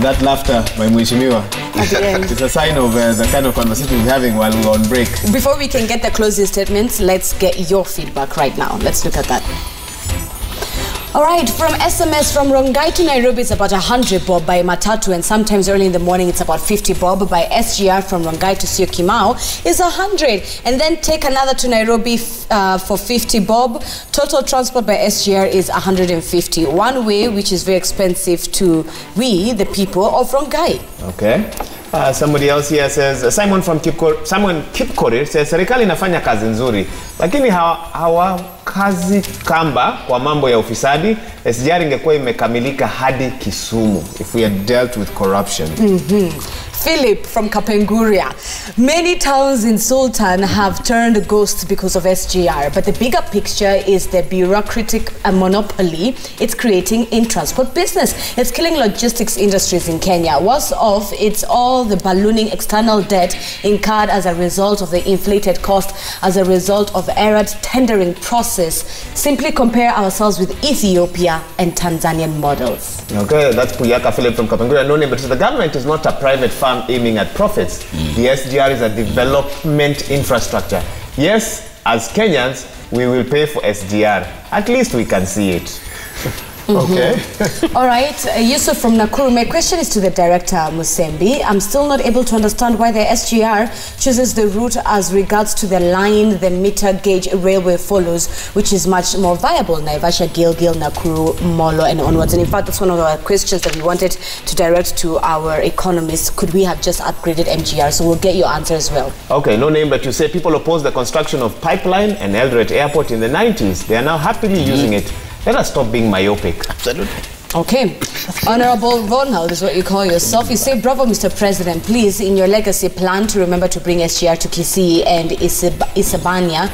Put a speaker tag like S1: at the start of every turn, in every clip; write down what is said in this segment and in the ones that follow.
S1: that laughter by Mheshimiwa.
S2: At the end.
S1: It's a sign of the kind of conversation we're having while we're on break.
S2: Before we can get the closing statements, let's get your feedback right now. Let's look at that. All right, from SMS from Rongai to Nairobi, it's about 100 bob by Matatu, and sometimes early in the morning it's about 50 bob. By SGR from Rongai to Syokimau is 100, and then take another to Nairobi for 50 bob. Total transport by SGR is 150. One way, which is very expensive to we, the people of Rongai.
S1: Okay. Somebody else here says, Simon Kipkorir says, serikali inafanya kazi nzuri, lakini hawa kazi kamba kwa mambo ya ufisadi. SGR ingekuwa imekamilika hadi Kisumu if we had dealt with corruption.
S2: Philip from Kapenguria. Many towns in Sultan have turned ghosts because of SGR, but the bigger picture is the bureaucratic monopoly it's creating in transport business. It's killing logistics industries in Kenya. Worse off, it's all the ballooning external debt incurred as a result of the inflated cost, as a result of errant tendering process. Simply compare ourselves with Ethiopia and Tanzanian models.
S1: Okay, that's Puyaka Philip from Kapenguria. No name, but the government is not a private firm aiming at profits. The SGR is a development infrastructure. Yes, as Kenyans, we will pay for SGR. At least we can see it. Okay.
S2: All right, Yusuf from Nakuru. My question is to the director, Musembi. I'm still not able to understand why the SGR chooses the route as regards to the line the meter gauge railway follows, which is much more viable. Naivasha, Gilgil, Nakuru, Molo, and onwards. And in fact, that's one of our questions that we wanted to direct to our economists. Could we have just upgraded MGR? So we'll get your answer as well. Okay, no name, but you say people opposed the construction of pipeline and Eldoret Airport in the 90s. They are now happily using it. Let us stop being myopic. Absolutely. Okay. Honorable Ronald is what you call yourself. You say, bravo, Mr. President. Please, in your legacy plan to remember to bring SGR to Kisii and Isebania,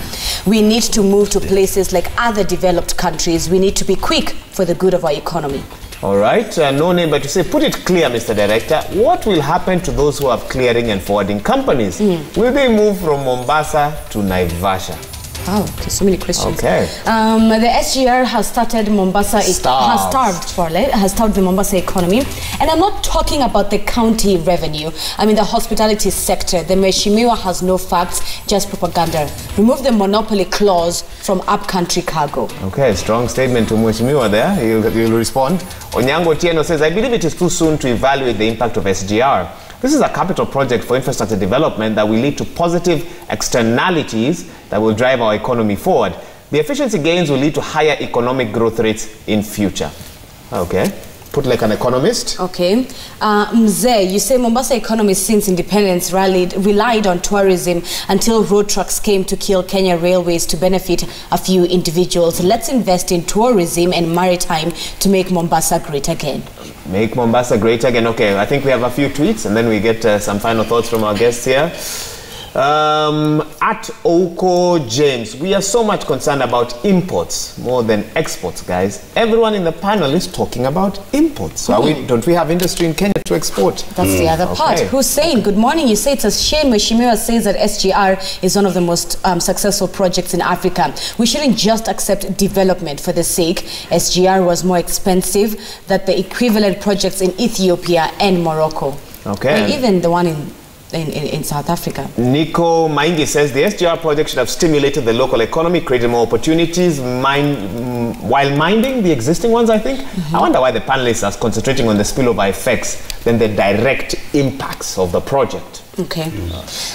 S2: we need to move to places like other developed countries. We need to be quick for the good of our economy. All right. No name, but you say, put it clear, Mr. Director. What will happen to those who have clearing and forwarding companies? Will they move from Mombasa to Naivasha? Wow, there's so many questions. Okay. The SGR has started Mombasa. Has starved the Mombasa economy, and I'm not talking about the county revenue. I mean the hospitality sector. The Mheshimiwa has no facts, just propaganda. Remove the monopoly clause from upcountry cargo. Okay, strong statement to Mheshimiwa there. You'll respond. Onyango Tieno says, I believe it is too soon to evaluate the impact of SGR. This is a capital project for infrastructure development that will lead to positive externalities that will drive our economy forward. The efficiency gains will lead to higher economic growth rates in future. Okay. Put like an economist. Okay. Mzee, you say Mombasa economy since independence relied on tourism until road trucks came to kill Kenya Railways to benefit a few individuals. Let's invest in tourism and maritime to make Mombasa great again. Make Mombasa great again. Okay, I think we have a few tweets and then we get some final thoughts from our guests here. At Oko James, we are so much concerned about imports more than exports, guys. Everyone in the panel is talking about imports. So don't we have industry in Kenya to export? That's the other part. Hussein, good morning. You say it's a shame Mheshimiwa says that SGR is one of the most successful projects in Africa. We shouldn't just accept development for the sake. SGR was more expensive than the equivalent projects in Ethiopia and Morocco. Okay. Or even the one in South Africa. Nico Maingi says the SGR project should have stimulated the local economy, created more opportunities while minding the existing ones, I think. I wonder why the panelists are concentrating on the spillover effects than the direct impacts of the project. Okay.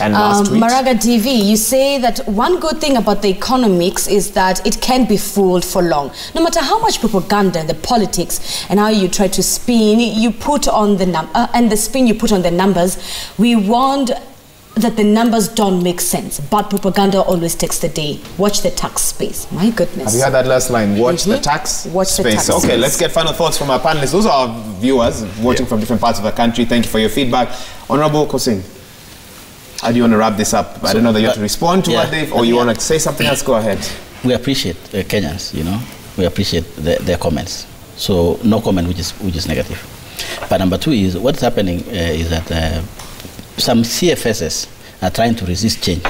S2: And last tweet. Maraga TV, you say that one good thing about the economics is that it can't be fooled for long. No matter how much propaganda and the politics and how you try to spin, you put on the spin you put on the numbers, we warned that the numbers don't make sense, but propaganda always takes the day. Watch the tax space. My goodness. Have you heard that last line? Watch the tax space. Okay, let's get final thoughts from our panelists. Those are our viewers voting from different parts of the country. Thank you for your feedback. Honorable Kosin, how do you want to wrap this up? I don't know that you have to respond to what they've, or you want to say something else. Go ahead. We appreciate Kenyans, you know. We appreciate their comments. So no comment which is negative. But number two is what's happening is that some CFSs are trying to resist change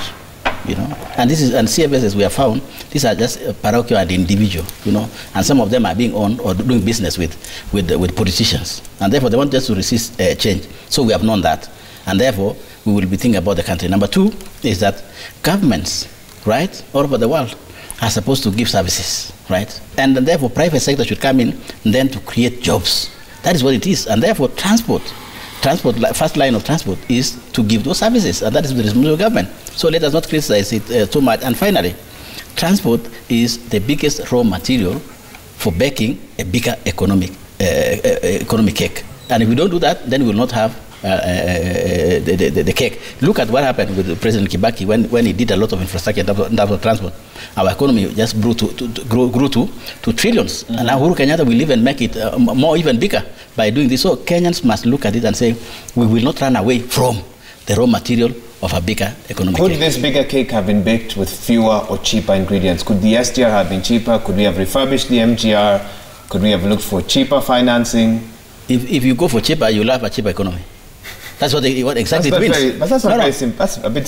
S3: you know. And this is, and CFSs we have found, these are just parochial and individual, you know, and some of them are being owned or doing business with politicians, and therefore they want just to resist change. So we have known that, and therefore we will be thinking about the country. Number two is that governments, right, all over the world are supposed to give services, right, and therefore private sector should come in and then to create jobs. That is what it is, and therefore transport, first line of transport is to give those services, and that is the responsibility of government. So let us not criticize it too much. And finally, transport is the biggest raw material for baking a bigger economic cake. And if we don't do that, then we will not have the cake. Look at what happened with President Kibaki when he did a lot of infrastructure in terms of transport. Our economy just grew to trillions. And now Uhuru Kenyatta will even make it more even bigger by doing this. So Kenyans must look at it and say, we will not run away from the raw material of a bigger economic cake.
S1: Could this bigger cake have been baked with fewer or cheaper ingredients? Could the SGR have been cheaper? Could we have refurbished the MGR? Could we have looked for cheaper financing? If
S3: you go for cheaper, you'll have a cheaper economy. That's what exactly it means.
S1: But that's not very simple. That's a bit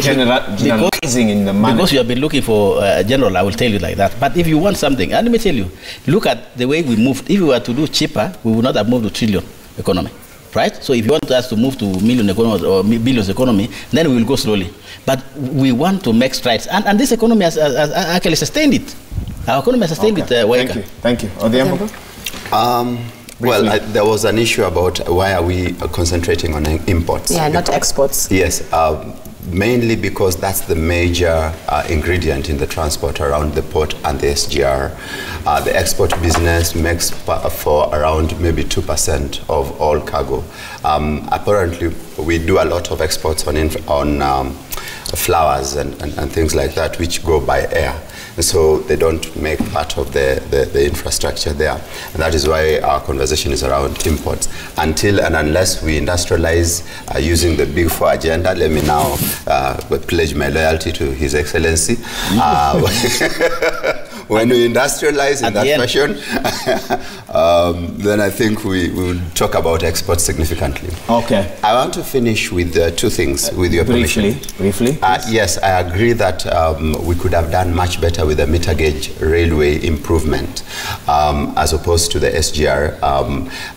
S1: generalizing in the manner.
S3: Because you have been looking for general, I will tell you like that. But if you want something, and let me tell you, look at the way we moved. If we were to do cheaper, we would not have moved to trillion economy, right? So if you want us to move to million economy or billions economy, then we will go slowly. But we want to make strides, and this economy has actually sustained it. Our economy has sustained it.
S1: Thank you. Odhiambo?
S4: Well, there was an issue about why are we concentrating on imports?
S2: Yeah, not exports.
S4: Yes, mainly because that's the major ingredient in the transport around the port and the SGR. The export business makes for around maybe 2% of all cargo. Apparently, we do a lot of exports on flowers and things like that, which go by air. And so they don't make part of the infrastructure there. And that is why our conversation is around imports. Until and unless we industrialize using the Big Four agenda, let me now pledge my loyalty to His Excellency. When we industrialize in that fashion, then I think we will talk about exports significantly.
S1: Okay.
S4: I want to finish with two things, with your permission.
S1: Briefly.
S4: Yes, I agree that we could have done much better with the meter gauge railway improvement as opposed to the SGR.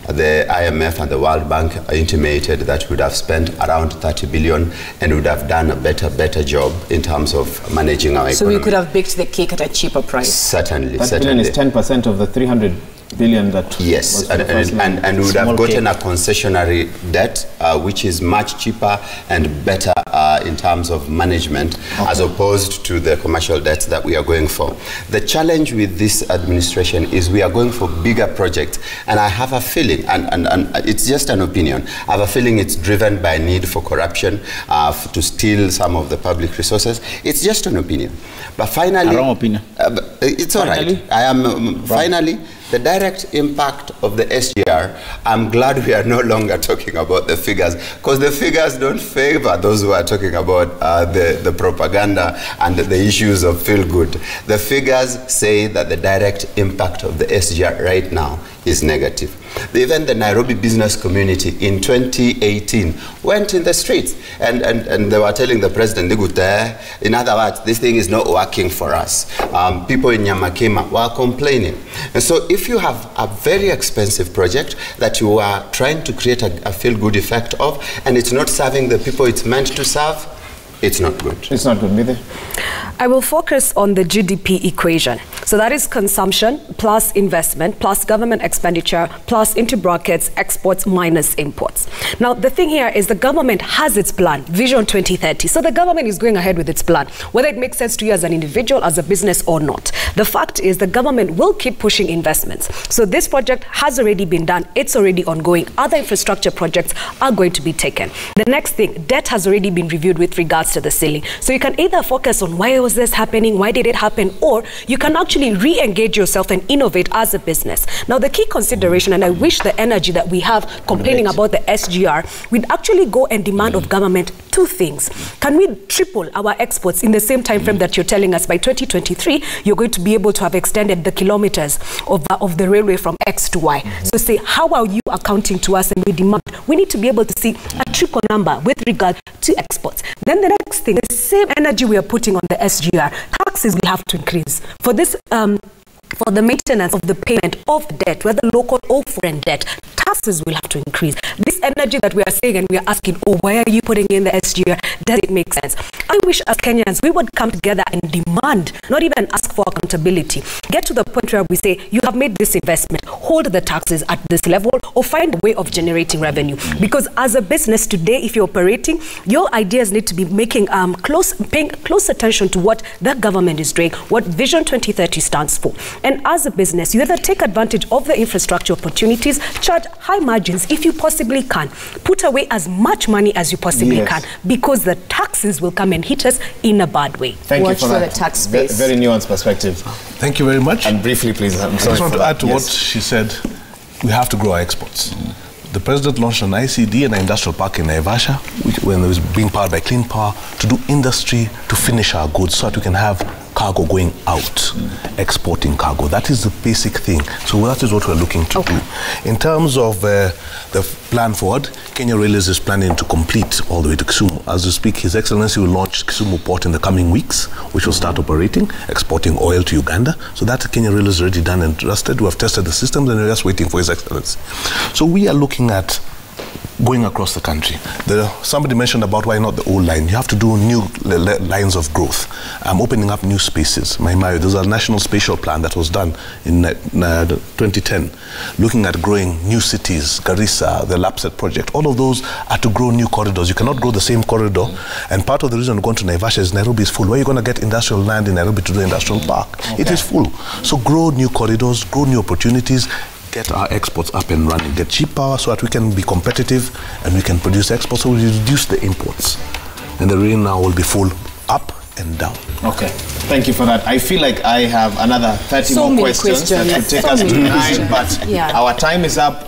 S4: The IMF and the World Bank intimated that we would have spent around 30 billion and would have done a better job in terms of managing our economy.
S2: So we could have baked the cake at a cheaper price.
S4: Certainly.
S1: That billion is 10% of the 300 billion that
S4: yes, and we would have gotten a concessionary debt which is much cheaper and better in terms of management as opposed to the commercial debts that we are going for. The challenge with this administration is we are going for bigger projects, and I have a feeling, and it's just an opinion, I have a feeling it's driven by a need for corruption, to steal some of the public resources. It's just an opinion. But finally,
S3: a wrong opinion.
S4: It's all right. I am finally the direct impact of the SGR. I'm glad we are no longer talking about the figures, because the figures don't favor those who are talking about the propaganda and the issues of feel good. The figures say that the direct impact of the SGR right now is negative. Even the Nairobi business community in 2018 went in the streets and they were telling the president, in other words, this thing is not working for us. People in Nyamakima were complaining. And so if you have a very expensive project that you are trying to create a feel-good effect of, and it's not serving the people it's meant to serve, it's not good.
S1: It's not good, Mide.
S5: I will focus on the GDP equation. So that is consumption plus investment plus government expenditure plus into brackets exports minus imports. Now the thing here is the government has its plan, Vision 2030. So the government is going ahead with its plan, whether it makes sense to you as an individual, as a business or not. The fact is the government will keep pushing investments. So this project has already been done. It's already ongoing. Other infrastructure projects are going to be taken. The next thing, debt has already been reviewed with regards to the ceiling. So you can either focus on why was this happening, why did it happen, or you can actually re-engage yourself and innovate as a business. Now the key consideration, and I wish the energy that we have complaining about the SGR, we'd actually go and demand of government two things. Can we triple our exports in the same time frame that you're telling us by 2023 you're going to be able to have extended the kilometers of the railway from X to Y? So say, how are you accounting to us? And we demand, we need to be able to see at triple number with regard to exports. Then the next thing, the same energy we are putting on the SGR, taxes will have to increase. For this, for the maintenance of the payment of debt, whether local or foreign debt, taxes will have to increase. This energy that we are saying and we are asking, oh, why are you putting in the SGR? Does it make sense? I wish as Kenyans we would come together and demand, not even ask for accountability. Get to the point where we say, you have made this investment, hold the taxes at this level or find a way of generating revenue. Because as a business today, if you're operating, your ideas need to be making paying close attention to what the government is doing, what Vision 2030 stands for. And as a business, you either take advantage of the infrastructure opportunities, charge high margins if you possibly can, put away as much money as you possibly can, because the taxes will come and hit us in a bad way.
S1: Thank you for that. The tax space. Very nuanced perspective.
S6: Thank you very much.
S1: And briefly, please.
S6: I just want to add to what she said. We have to grow our exports. The president launched an ICD and an industrial park in Naivasha, when it was being powered by clean power, to do industry to finish our goods so that we can have cargo going out, exporting cargo. That is the basic thing. So that is what we're looking to do. In terms of the plan forward, Kenya Railways is planning to complete all the way to Kisumu. As we speak, His Excellency will launch Kisumu port in the coming weeks, which will start operating, exporting oil to Uganda. So that Kenya Railways is already done and trusted. We have tested the systems and we're just waiting for His Excellency. So we are looking at going across the country. Somebody mentioned about why not the old line. You have to do new lines of growth. Opening up new spaces. Mai Mahiu, there's a national spatial plan that was done in 2010, looking at growing new cities, Garissa, the Lapset project. All of those are to grow new corridors. You cannot grow the same corridor. And part of the reason we're going to Naivasha is Nairobi is full. Where are you going to get industrial land in Nairobi to do industrial park? It is full. So grow new corridors, grow new opportunities, get our exports up and running, get cheap power so that we can be competitive and we can produce exports, so we reduce the imports. And the rain now will be full up and down.
S1: Okay, thank you for that. I feel like I have another 30 more questions that would take us to 9, but our time is up.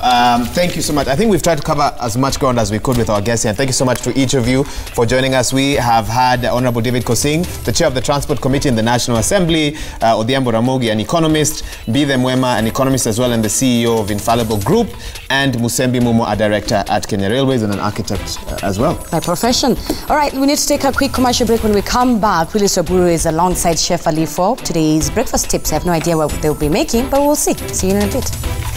S1: Thank you so much. I think we've tried to cover as much ground as we could with our guests here. And thank you so much to each of you for joining us. We have had Honorable David Kosing, the Chair of the Transport Committee in the National Assembly, Odhiambo Ramogi, an economist, Bithe Mwema, an economist as well, and the CEO of Infallible Group, and Musembi Mumo, a director at Kenya Railways and an architect as well. By profession. All right, we need to take a quick commercial break. When we come back, Willis Oburu is alongside Chef Ali for today's breakfast tips. I have no idea what they'll be making, but we'll see. See you in a bit.